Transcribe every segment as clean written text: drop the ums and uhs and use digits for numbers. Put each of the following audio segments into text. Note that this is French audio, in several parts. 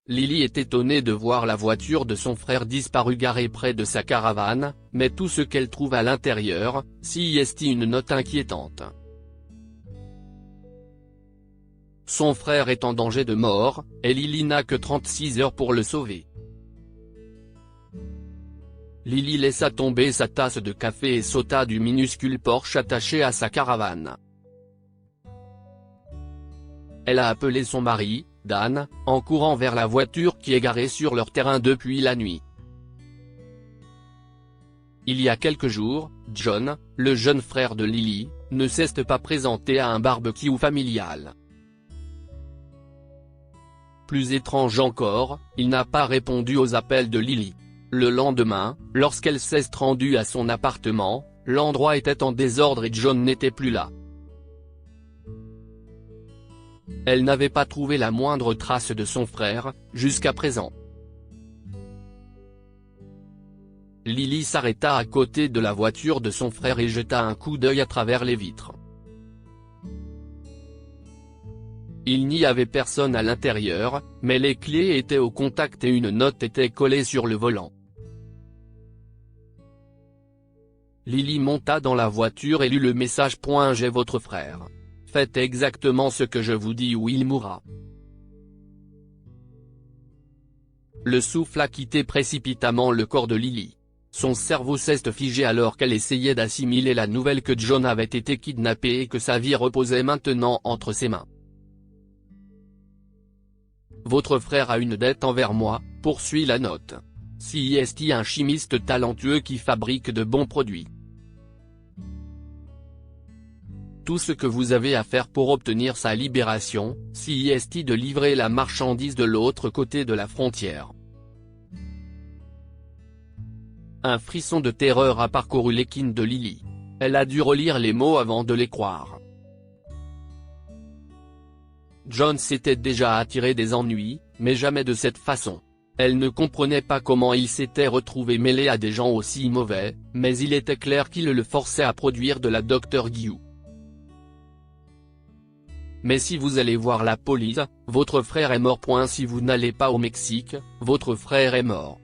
Lily est étonnée de voir la voiture de son frère disparue garée près de sa caravane, mais tout ce qu'elle trouve à l'intérieur, c'est une note inquiétante. Son frère est en danger de mort, et Lily n'a que 36 heures pour le sauver. Lily laissa tomber sa tasse de café et sauta du minuscule Porsche attaché à sa caravane. Elle a appelé son mari, Dan, en courant vers la voiture qui est garée sur leur terrain depuis la nuit. Il y a quelques jours, John, le jeune frère de Lily, ne s'est pas présenté à un barbecue familial. Plus étrange encore, il n'a pas répondu aux appels de Lily. Le lendemain, lorsqu'elle s'est rendue à son appartement, l'endroit était en désordre et John n'était plus là. Elle n'avait pas trouvé la moindre trace de son frère, jusqu'à présent. Lily s'arrêta à côté de la voiture de son frère et jeta un coup d'œil à travers les vitres. Il n'y avait personne à l'intérieur, mais les clés étaient au contact et une note était collée sur le volant. Lily monta dans la voiture et lut le message. J'ai votre frère. Faites exactement ce que je vous dis ou il mourra. Le souffle a quitté précipitamment le corps de Lily. Son cerveau s'est figé alors qu'elle essayait d'assimiler la nouvelle que John avait été kidnappé et que sa vie reposait maintenant entre ses mains. Votre frère a une dette envers moi, poursuit la note. C'est un chimiste talentueux qui fabrique de bons produits. Tout ce que vous avez à faire pour obtenir sa libération, c'est de livrer la marchandise de l'autre côté de la frontière. Un frisson de terreur a parcouru l'équine de Lily. Elle a dû relire les mots avant de les croire. John s'était déjà attiré des ennuis, mais jamais de cette façon. Elle ne comprenait pas comment il s'était retrouvé mêlé à des gens aussi mauvais, mais il était clair qu'il le forçait à produire de la Dr Guiou. Mais si vous allez voir la police, votre frère est mort. Si vous n'allez pas au Mexique, votre frère est mort.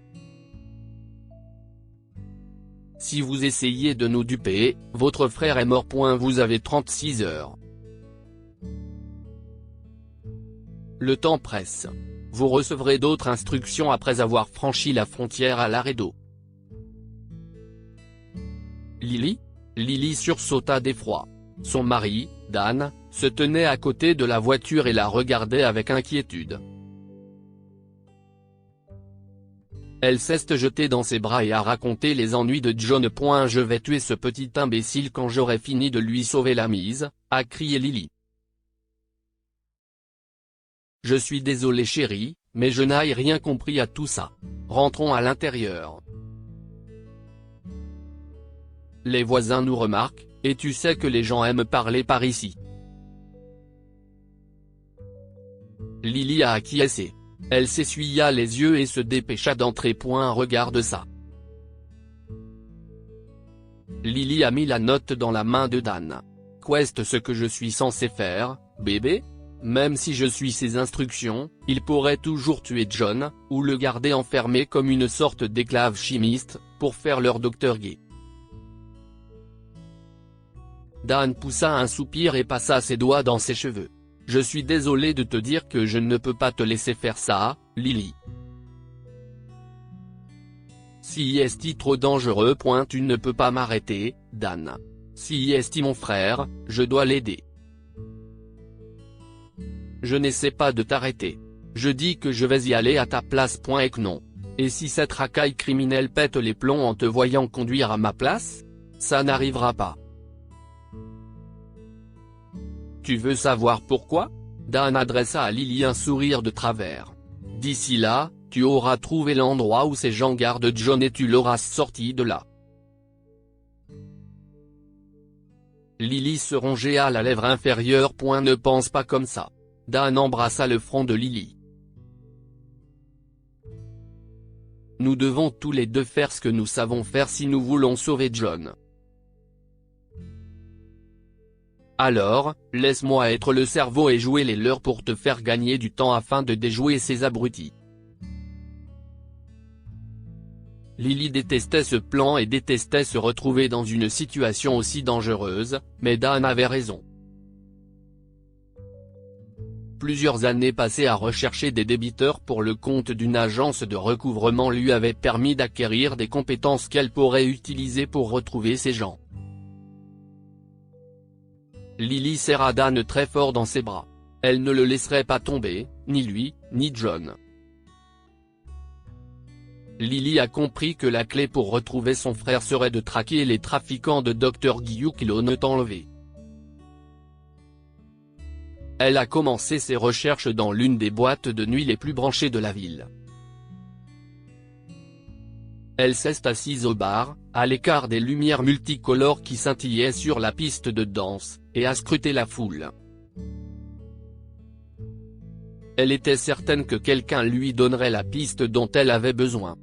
Si vous essayez de nous duper, votre frère est mort. Vous avez 36 heures. Le temps presse. Vous recevrez d'autres instructions après avoir franchi la frontière à Laredo. Lily ? Lily sursauta d'effroi. Son mari, Dan, se tenait à côté de la voiture et la regardait avec inquiétude. Elle s'est jetée dans ses bras et a raconté les ennuis de John. Je vais tuer ce petit imbécile quand j'aurai fini de lui sauver la mise, a crié Lily. Je suis désolé chérie, mais je n'ai rien compris à tout ça. Rentrons à l'intérieur. Les voisins nous remarquent, et tu sais que les gens aiment parler par ici. Lily a acquiescé. Elle s'essuya les yeux et se dépêcha d'entrer. Regarde ça. Lily a mis la note dans la main de Dan. Qu'est-ce ce que je suis censé faire, bébé ? Même si je suis ses instructions, il pourrait toujours tuer John, ou le garder enfermé comme une sorte d'esclave chimiste, pour faire leur docteur gay. Dan poussa un soupir et passa ses doigts dans ses cheveux. Je suis désolé de te dire que je ne peux pas te laisser faire ça, Lily. C'est trop dangereux. Tu ne peux pas m'arrêter, Dan. C'est mon frère, je dois l'aider. Je n'essaie pas de t'arrêter. Je dis que je vais y aller à ta place. Et que non. Et si cette racaille criminelle pète les plombs en te voyant conduire à ma place ? Ça n'arrivera pas. Tu veux savoir pourquoi ? Dan adressa à Lily un sourire de travers. D'ici là, tu auras trouvé l'endroit où ces gens gardent John et tu l'auras sorti de là. Lily se rongea la lèvre inférieure. Ne pense pas comme ça. Dan embrassa le front de Lily. Nous devons tous les deux faire ce que nous savons faire si nous voulons sauver John. Alors, laisse-moi être le cerveau et jouer les leurs pour te faire gagner du temps afin de déjouer ces abrutis. Lily détestait ce plan et détestait se retrouver dans une situation aussi dangereuse, mais Dan avait raison. Plusieurs années passées à rechercher des débiteurs pour le compte d'une agence de recouvrement lui avaient permis d'acquérir des compétences qu'elle pourrait utiliser pour retrouver ces gens. Lily serra Dan très fort dans ses bras. Elle ne le laisserait pas tomber, ni lui, ni John. Lily a compris que la clé pour retrouver son frère serait de traquer les trafiquants de Dr. Guillou qui l'ont enlevé. Elle a commencé ses recherches dans l'une des boîtes de nuit les plus branchées de la ville. Elle s'est assise au bar, à l'écart des lumières multicolores qui scintillaient sur la piste de danse, et a scruté la foule. Elle était certaine que quelqu'un lui donnerait la piste dont elle avait besoin.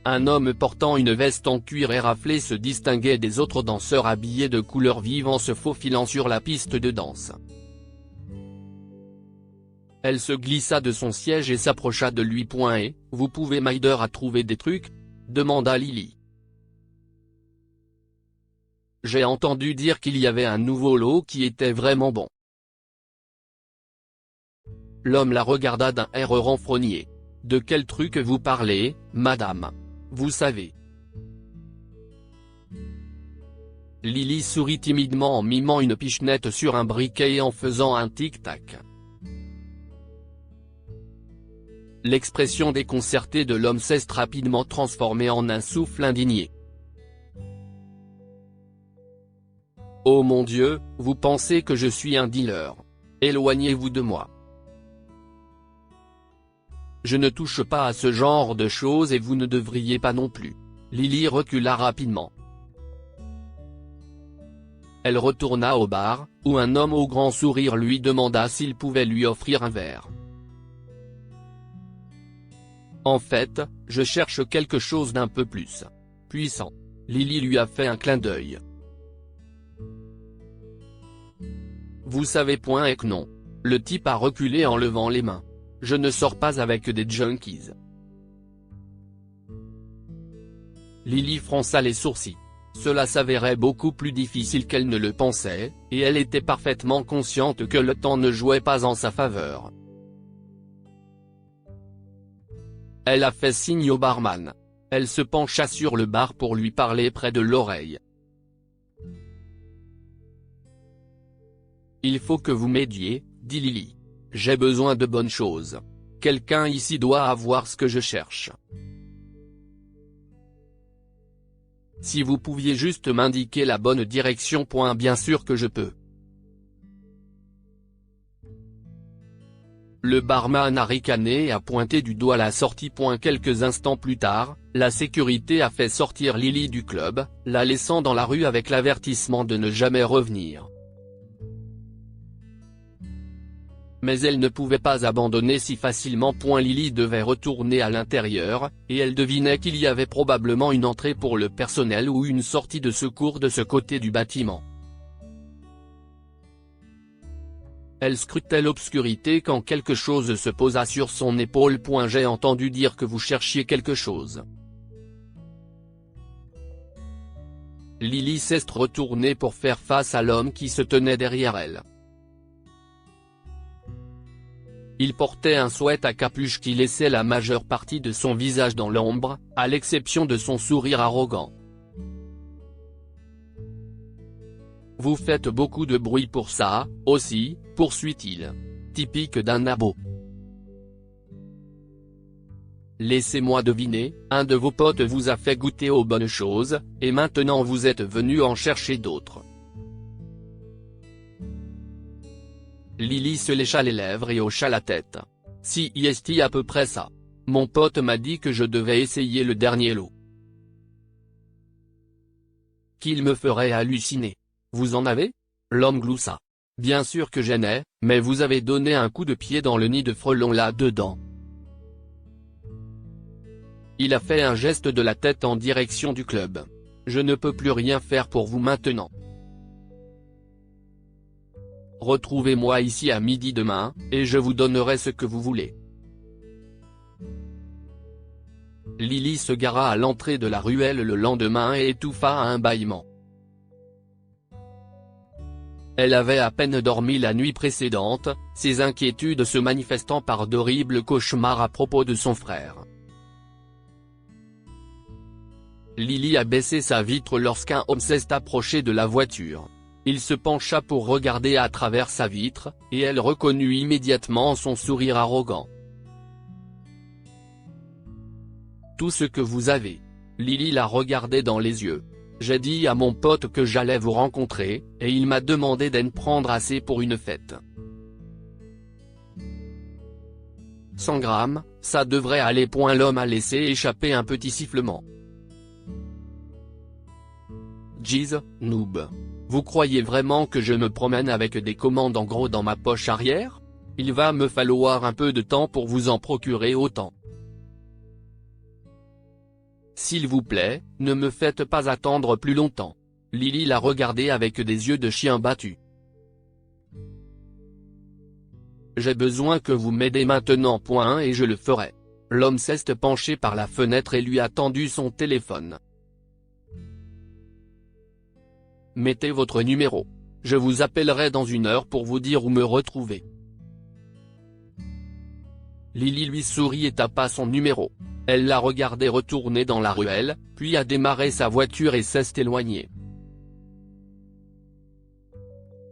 Un homme portant une veste en cuir éraflé se distinguait des autres danseurs habillés de couleurs vives en se faufilant sur la piste de danse. Elle se glissa de son siège et s'approcha de lui. Et, « Vous pouvez m'aider à trouver des trucs ?» demanda Lily. « J'ai entendu dire qu'il y avait un nouveau lot qui était vraiment bon. » L'homme la regarda d'un air renfrogné. « De quel truc vous parlez, madame ? Vous savez. » Lily sourit timidement en mimant une pichenette sur un briquet et en faisant un tic-tac. L'expression déconcertée de l'homme s'est rapidement transformée en un souffle indigné. « Oh mon Dieu, vous pensez que je suis un dealer ? Éloignez-vous de moi. Je ne touche pas à ce genre de choses et vous ne devriez pas non plus. » Lily recula rapidement. Elle retourna au bar, où un homme au grand sourire lui demanda s'il pouvait lui offrir un verre. « En fait, je cherche quelque chose d'un peu plus puissant. » Lily lui a fait un clin d'œil. « Vous savez point et que non. » Le type a reculé en levant les mains. « Je ne sors pas avec des junkies. » Lily fronça les sourcils. Cela s'avérait beaucoup plus difficile qu'elle ne le pensait, et elle était parfaitement consciente que le temps ne jouait pas en sa faveur. Elle a fait signe au barman. Elle se pencha sur le bar pour lui parler près de l'oreille. « Il faut que vous m'aidiez, » dit Lily. « J'ai besoin de bonnes choses. Quelqu'un ici doit avoir ce que je cherche. Si vous pouviez juste m'indiquer la bonne direction. Bien sûr que je peux. » Le barman a ricané et a pointé du doigt la sortie. Quelques instants plus tard, la sécurité a fait sortir Lily du club, la laissant dans la rue avec l'avertissement de ne jamais revenir. Mais elle ne pouvait pas abandonner si facilement. Lily devait retourner à l'intérieur, et elle devinait qu'il y avait probablement une entrée pour le personnel ou une sortie de secours de ce côté du bâtiment. Elle scrutait l'obscurité quand quelque chose se posa sur son épaule. « J'ai entendu dire que vous cherchiez quelque chose. » Lily s'est retournée pour faire face à l'homme qui se tenait derrière elle. Il portait un sweat à capuche qui laissait la majeure partie de son visage dans l'ombre, à l'exception de son sourire arrogant. « Vous faites beaucoup de bruit pour ça, aussi, » poursuit-il. « Typique d'un abo. Laissez-moi deviner, un de vos potes vous a fait goûter aux bonnes choses, et maintenant vous êtes venu en chercher d'autres. » Lily se lécha les lèvres et hocha la tête. « Si c'est à peu près ça. Mon pote m'a dit que je devais essayer le dernier lot. Qu'il me ferait halluciner. Vous en avez ? » L'homme gloussa. « Bien sûr que j'en ai, mais vous avez donné un coup de pied dans le nid de frelons là-dedans. » Il a fait un geste de la tête en direction du club. « Je ne peux plus rien faire pour vous maintenant. Retrouvez-moi ici à midi demain, et je vous donnerai ce que vous voulez. » Lily se gara à l'entrée de la ruelle le lendemain et étouffa un bâillement. Elle avait à peine dormi la nuit précédente, ses inquiétudes se manifestant par d'horribles cauchemars à propos de son frère. Lily a baissé sa vitre lorsqu'un homme s'est approché de la voiture. Il se pencha pour regarder à travers sa vitre, et elle reconnut immédiatement son sourire arrogant. « Tout ce que vous avez. » Lily la regardait dans les yeux. « J'ai dit à mon pote que j'allais vous rencontrer, et il m'a demandé d'en prendre assez pour une fête. 100 grammes, ça devrait aller. » L'homme a laissé échapper un petit sifflement. « Jeez, noob. Vous croyez vraiment que je me promène avec des commandes en gros dans ma poche arrière? Il va me falloir un peu de temps pour vous en procurer autant. S'il vous plaît, ne me faites pas attendre plus longtemps. » Lily la regardait avec des yeux de chien battu. « J'ai besoin que vous m'aidez maintenant. Et je le ferai. » L'homme s'est penché par la fenêtre et lui a tendu son téléphone. « Mettez votre numéro. Je vous appellerai dans 1 heure pour vous dire où me retrouver. » Lily lui sourit et tapa son numéro. Elle la regardait retourner dans la ruelle, puis a démarré sa voiture et s'est éloignée.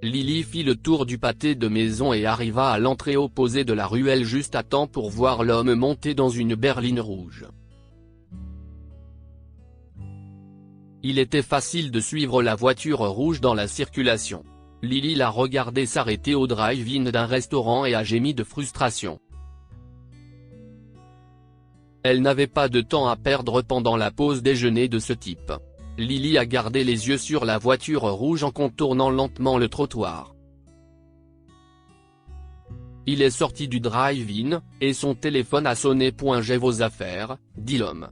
Lily fit le tour du pâté de maison et arriva à l'entrée opposée de la ruelle juste à temps pour voir l'homme monter dans une berline rouge. Il était facile de suivre la voiture rouge dans la circulation. Lily la regardait s'arrêter au drive-in d'un restaurant et a gémi de frustration. Elle n'avait pas de temps à perdre pendant la pause déjeuner de ce type. Lily a gardé les yeux sur la voiture rouge en contournant lentement le trottoir. Il est sorti du drive-in, et son téléphone a sonné. « J'ai vos affaires », dit l'homme.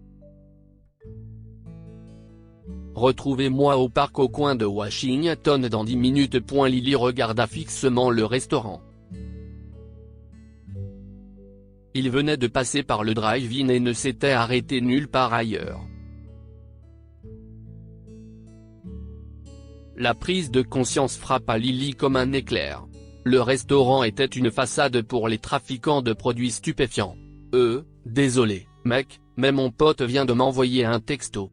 « Retrouvez-moi au parc au coin de Washington dans 10 minutes. » Lily regarda fixement le restaurant. Il venait de passer par le drive-in et ne s'était arrêté nulle part ailleurs. La prise de conscience frappa Lily comme un éclair. Le restaurant était une façade pour les trafiquants de produits stupéfiants. Désolé, mec, mais mon pote vient de m'envoyer un texto.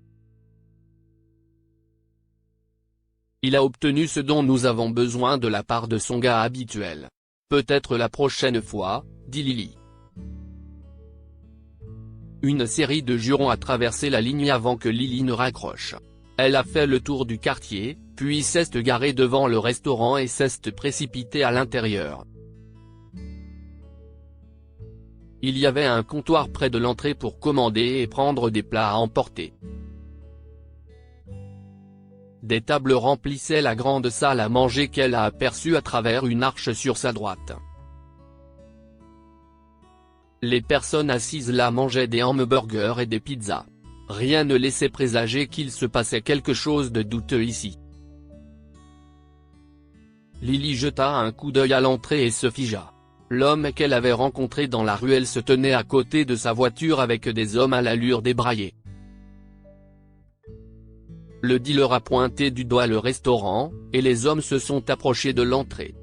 Il a obtenu ce dont nous avons besoin de la part de son gars habituel. Peut-être la prochaine fois, dit Lily. Une série de jurons a traversé la ligne avant que Lily ne raccroche. Elle a fait le tour du quartier, puis s'est garée devant le restaurant et s'est précipitée à l'intérieur. Il y avait un comptoir près de l'entrée pour commander et prendre des plats à emporter. Des tables remplissaient la grande salle à manger qu'elle a aperçue à travers une arche sur sa droite. Les personnes assises là mangeaient des hamburgers et des pizzas. Rien ne laissait présager qu'il se passait quelque chose de douteux ici. Lily jeta un coup d'œil à l'entrée et se figea. L'homme qu'elle avait rencontré dans la ruelle se tenait à côté de sa voiture avec des hommes à l'allure débraillée. Le dealer a pointé du doigt le restaurant, et les hommes se sont approchés de l'entrée.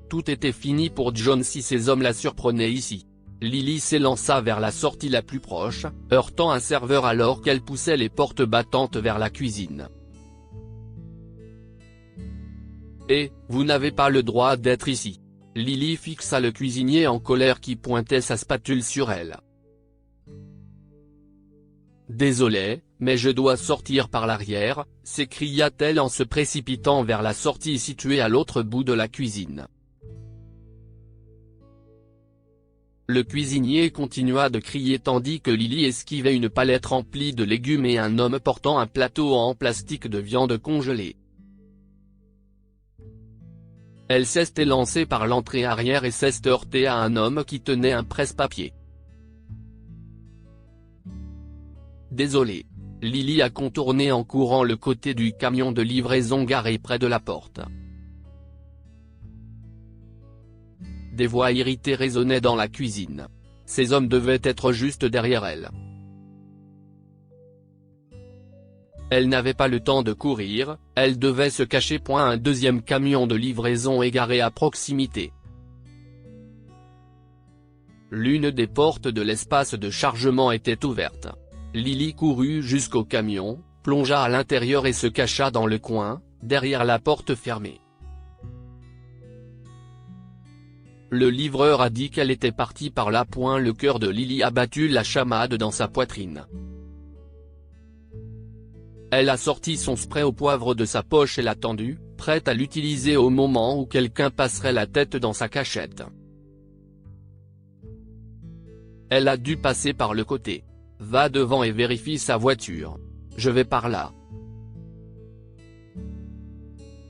Tout était fini pour John si ces hommes la surprenaient ici. Lily s'élança vers la sortie la plus proche, heurtant un serveur alors qu'elle poussait les portes battantes vers la cuisine. « Eh, vous n'avez pas le droit d'être ici !» Lily fixa le cuisinier en colère qui pointait sa spatule sur elle. « Désolé, mais je dois sortir par l'arrière », s'écria-t-elle en se précipitant vers la sortie située à l'autre bout de la cuisine. Le cuisinier continua de crier tandis que Lily esquivait une palette remplie de légumes et un homme portant un plateau en plastique de viande congelée. Elle s'est élancée par l'entrée arrière et s'est heurtée à un homme qui tenait un presse-papier. Désolé. Lily a contourné en courant le côté du camion de livraison garé près de la porte. Des voix irritées résonnaient dans la cuisine. Ces hommes devaient être juste derrière elle. Elle n'avait pas le temps de courir, elle devait se cacher. Un deuxième camion de livraison égaré à proximité. L'une des portes de l'espace de chargement était ouverte. Lily courut jusqu'au camion, plongea à l'intérieur et se cacha dans le coin, derrière la porte fermée. Le livreur a dit qu'elle était partie par là. Le cœur de Lily a battu la chamade dans sa poitrine. Elle a sorti son spray au poivre de sa poche et l'a tendu, prête à l'utiliser au moment où quelqu'un passerait la tête dans sa cachette. Elle a dû passer par le côté. Va devant et vérifie sa voiture. Je vais par là.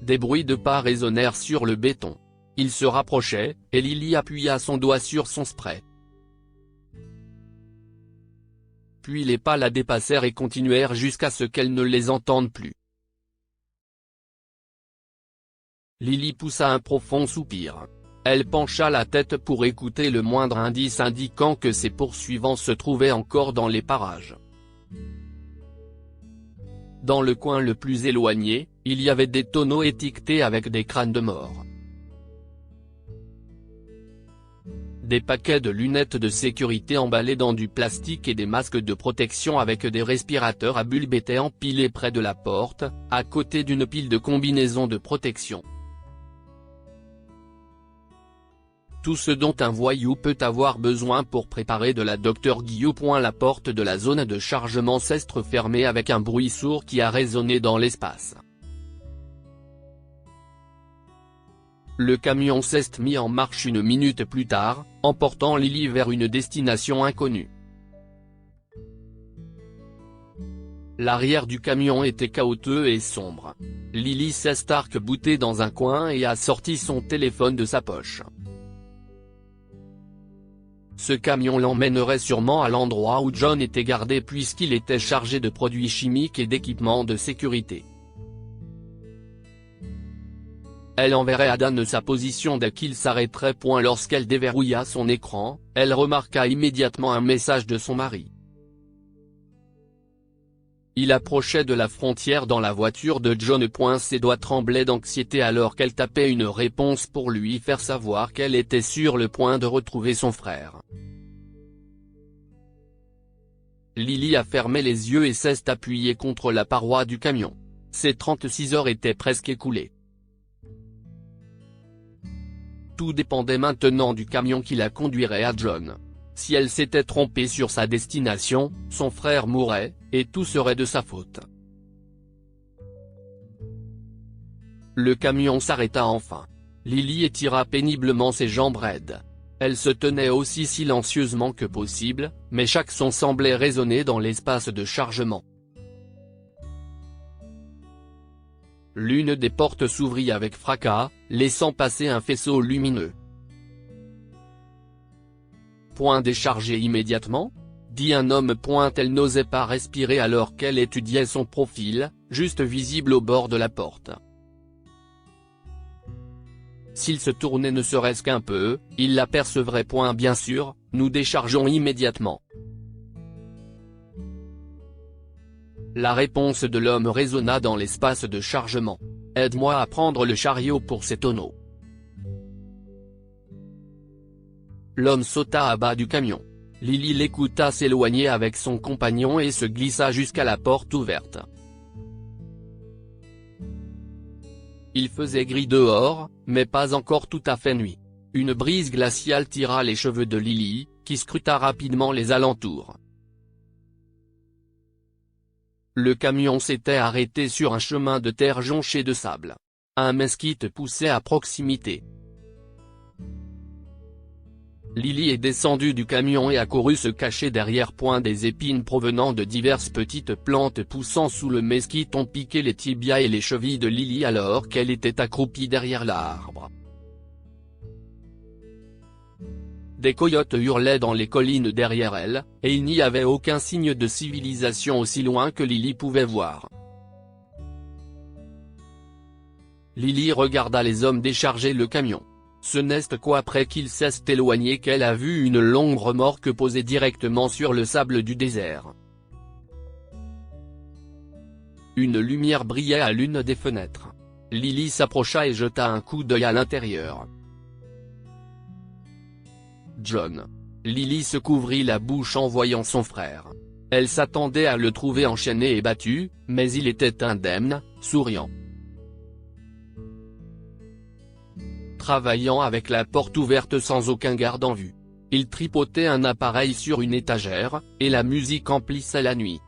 Des bruits de pas résonnèrent sur le béton. Il se rapprochait, et Lily appuya son doigt sur son spray. Puis les pas la dépassèrent et continuèrent jusqu'à ce qu'elle ne les entende plus. Lily poussa un profond soupir. Elle pencha la tête pour écouter le moindre indice indiquant que ses poursuivants se trouvaient encore dans les parages. Dans le coin le plus éloigné, il y avait des tonneaux étiquetés avec des crânes de mort. Des paquets de lunettes de sécurité emballés dans du plastique et des masques de protection avec des respirateurs à bulbes étaient empilés près de la porte, à côté d'une pile de combinaisons de protection. Tout ce dont un voyou peut avoir besoin pour préparer de la Dr Guillou. La porte de la zone de chargement s'est refermée avec un bruit sourd qui a résonné dans l'espace. Le camion s'est mis en marche une minute plus tard, emportant Lily vers une destination inconnue. L'arrière du camion était chaotique et sombre. Lily s'est arc-boutée dans un coin et a sorti son téléphone de sa poche. Ce camion l'emmènerait sûrement à l'endroit où John était gardé puisqu'il était chargé de produits chimiques et d'équipements de sécurité. Elle enverrait à Dan sa position dès qu'il s'arrêterait. Lorsqu'elle déverrouilla son écran, elle remarqua immédiatement un message de son mari. Il approchait de la frontière dans la voiture de John. Ses doigts tremblaient d'anxiété alors qu'elle tapait une réponse pour lui faire savoir qu'elle était sur le point de retrouver son frère. Lily a fermé les yeux et s'est appuyée contre la paroi du camion. Ses 36 heures étaient presque écoulées. Tout dépendait maintenant du camion qui la conduirait à John. Si elle s'était trompée sur sa destination, son frère mourrait, et tout serait de sa faute. Le camion s'arrêta enfin. Lily étira péniblement ses jambes raides. Elle se tenait aussi silencieusement que possible, mais chaque son semblait résonner dans l'espace de chargement. L'une des portes s'ouvrit avec fracas, laissant passer un faisceau lumineux. Déchargé immédiatement ? dit un homme. Elle n'osait pas respirer alors qu'elle étudiait son profil, juste visible au bord de la porte. S'il se tournait ne serait-ce qu'un peu, il l'apercevrait. Bien sûr, nous déchargeons immédiatement. La réponse de l'homme résonna dans l'espace de chargement. Aide-moi à prendre le chariot pour ces tonneaux. L'homme sauta à bas du camion. Lily l'écouta s'éloigner avec son compagnon et se glissa jusqu'à la porte ouverte. Il faisait gris dehors, mais pas encore tout à fait nuit. Une brise glaciale tira les cheveux de Lily, qui scruta rapidement les alentours. Le camion s'était arrêté sur un chemin de terre jonché de sable. Un mesquite poussait à proximité. Lily est descendue du camion et a couru se cacher derrière. Des épines provenant de diverses petites plantes poussant sous le mesquite ont piqué les tibias et les chevilles de Lily alors qu'elle était accroupie derrière l'arbre. Des coyotes hurlaient dans les collines derrière elle, et il n'y avait aucun signe de civilisation aussi loin que Lily pouvait voir. Lily regarda les hommes décharger le camion. Ce n'est qu'après qu'il s'est éloigné qu'elle a vu une longue remorque posée directement sur le sable du désert. Une lumière brillait à l'une des fenêtres. Lily s'approcha et jeta un coup d'œil à l'intérieur. John. Lily se couvrit la bouche en voyant son frère. Elle s'attendait à le trouver enchaîné et battu, mais il était indemne, souriant. Travaillant avec la porte ouverte sans aucun garde en vue. Il tripotait un appareil sur une étagère, et la musique emplissait la nuit.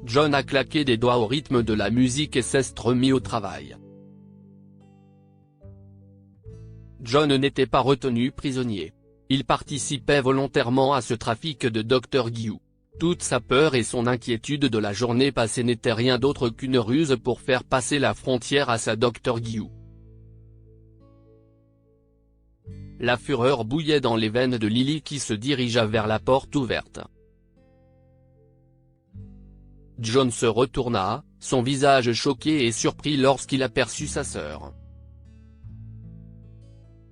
John a claqué des doigts au rythme de la musique et s'est remis au travail. John n'était pas retenu prisonnier. Il participait volontairement à ce trafic de Dr Guillou. Toute sa peur et son inquiétude de la journée passée n'étaient rien d'autre qu'une ruse pour faire passer la frontière à sa Dr Guillou. La fureur bouillait dans les veines de Lily qui se dirigea vers la porte ouverte. John se retourna, son visage choqué et surpris lorsqu'il aperçut sa sœur.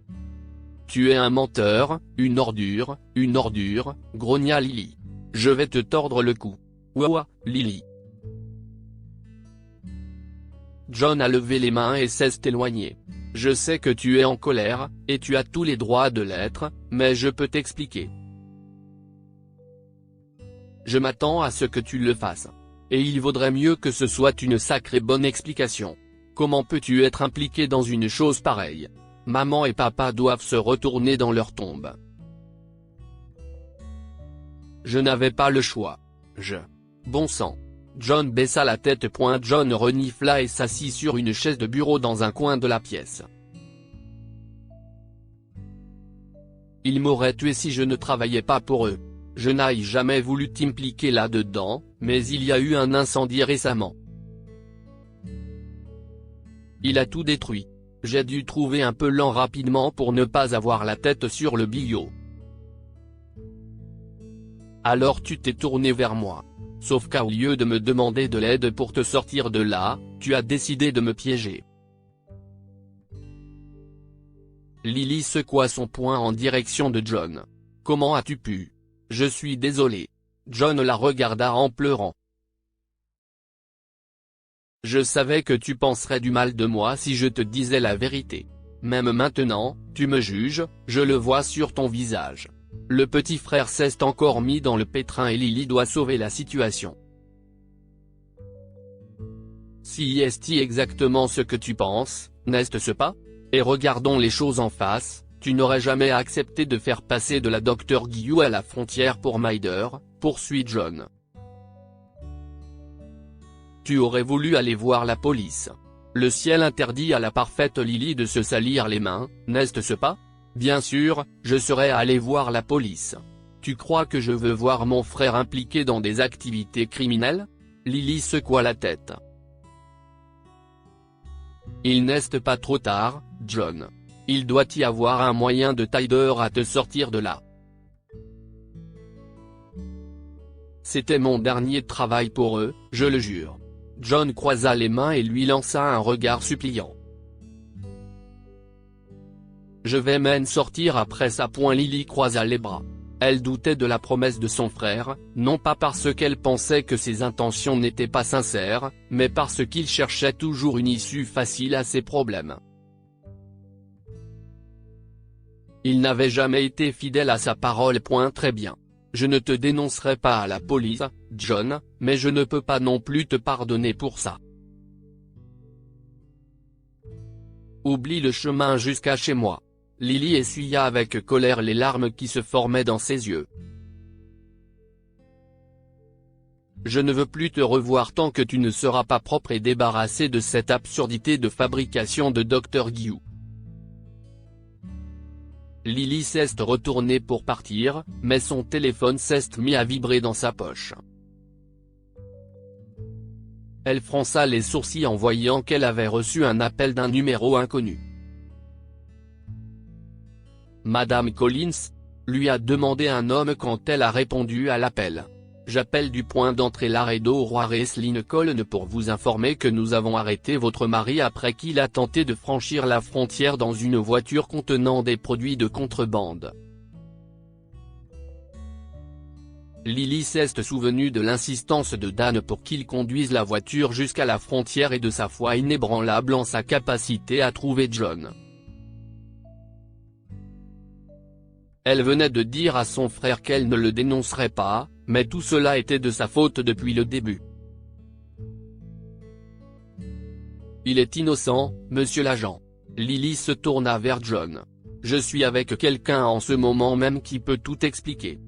« Tu es un menteur, une ordure, grogna Lily. Je vais te tordre le cou. Ouah, Lily. » John a levé les mains et s'est éloigné. « Je sais que tu es en colère, et tu as tous les droits de l'être, mais je peux t'expliquer. Je m'attends à ce que tu le fasses. Et il vaudrait mieux que ce soit une sacrée bonne explication. Comment peux-tu être impliqué dans une chose pareille? Maman et papa doivent se retourner dans leur tombe. Je n'avais pas le choix. Bon sang. » John baissa la tête. John renifla et s'assit sur une chaise de bureau dans un coin de la pièce. Ils m'auraient tué si je ne travaillais pas pour eux. Je n'ai jamais voulu t'impliquer là-dedans, mais il y a eu un incendie récemment. Il a tout détruit. J'ai dû trouver un peu lent rapidement pour ne pas avoir la tête sur le billot. Alors tu t'es tourné vers moi. Sauf qu'au lieu de me demander de l'aide pour te sortir de là, tu as décidé de me piéger. Lily secoua son poing en direction de John. Comment as-tu pu? Je suis désolé. John la regarda en pleurant. Je savais que tu penserais du mal de moi si je te disais la vérité. Même maintenant, tu me juges, je le vois sur ton visage. Le petit frère s'est encore mis dans le pétrin et Lily doit sauver la situation. Si est exactement ce que tu penses, n'est-ce pas? Et regardons les choses en face, tu n'aurais jamais accepté de faire passer de la Dr Guillou à la frontière pour Myder, poursuit John. Tu aurais voulu aller voir la police. Le ciel interdit à la parfaite Lily de se salir les mains, n'est-ce pas? Bien sûr, je serais allé voir la police. Tu crois que je veux voir mon frère impliqué dans des activités criminelles? Lily secoua la tête. Il n'est pas trop tard, John. Il doit y avoir un moyen de t'aider à te sortir de là. C'était mon dernier travail pour eux, je le jure. John croisa les mains et lui lança un regard suppliant. Je vais m'en sortir après ça. Lily croisa les bras. Elle doutait de la promesse de son frère, non pas parce qu'elle pensait que ses intentions n'étaient pas sincères, mais parce qu'il cherchait toujours une issue facile à ses problèmes. Il n'avait jamais été fidèle à sa parole. Très bien. Je ne te dénoncerai pas à la police, John, mais je ne peux pas non plus te pardonner pour ça. Oublie le chemin jusqu'à chez moi. Lily essuya avec colère les larmes qui se formaient dans ses yeux. Je ne veux plus te revoir tant que tu ne seras pas propre et débarrassé de cette absurdité de fabrication de Dr Guillou. Lily s'est retournée pour partir, mais son téléphone s'est mis à vibrer dans sa poche. Elle fronça les sourcils en voyant qu'elle avait reçu un appel d'un numéro inconnu. Madame Collins, lui a demandé un homme quand elle a répondu à l'appel. J'appelle du point d'entrée Laredo Juárez Lincoln pour vous informer que nous avons arrêté votre mari après qu'il a tenté de franchir la frontière dans une voiture contenant des produits de contrebande. Lily s'est souvenue de l'insistance de Dan pour qu'il conduise la voiture jusqu'à la frontière et de sa foi inébranlable en sa capacité à trouver John. Elle venait de dire à son frère qu'elle ne le dénoncerait pas, mais tout cela était de sa faute depuis le début. Il est innocent, monsieur l'agent. Lily se tourna vers John. Je suis avec quelqu'un en ce moment même qui peut tout expliquer.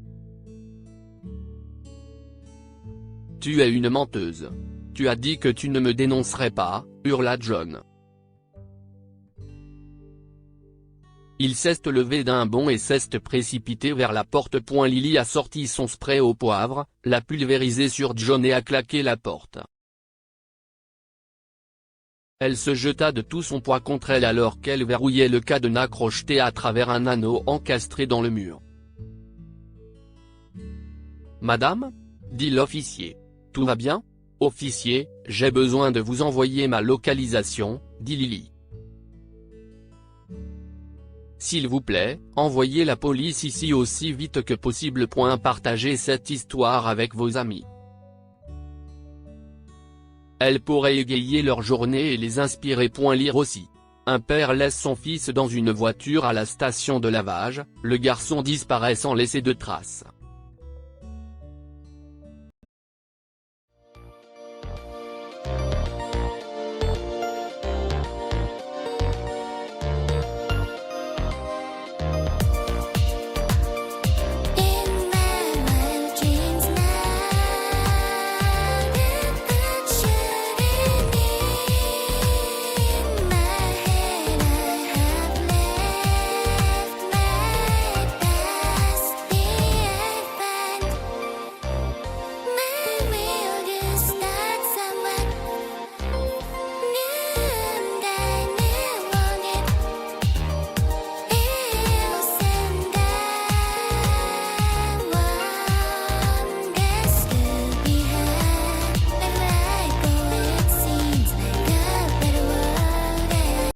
Tu es une menteuse. Tu as dit que tu ne me dénoncerais pas, hurla John. Il s'est levé d'un bond et s'est précipité vers la porte. Lily a sorti son spray au poivre, l'a pulvérisé sur John et a claqué la porte. Elle se jeta de tout son poids contre elle alors qu'elle verrouillait le cadenas crocheté à travers un anneau encastré dans le mur. « Madame ?» dit l'officier. « Tout va bien ? » « Officier, j'ai besoin de vous envoyer ma localisation, » dit Lily. « S'il vous plaît, envoyez la police ici aussi vite que possible. Partagez cette histoire avec vos amis. Elle pourrait égayer leur journée et les inspirer. Lire aussi. Un père laisse son fils dans une voiture à la station de lavage, le garçon disparaît sans laisser de traces.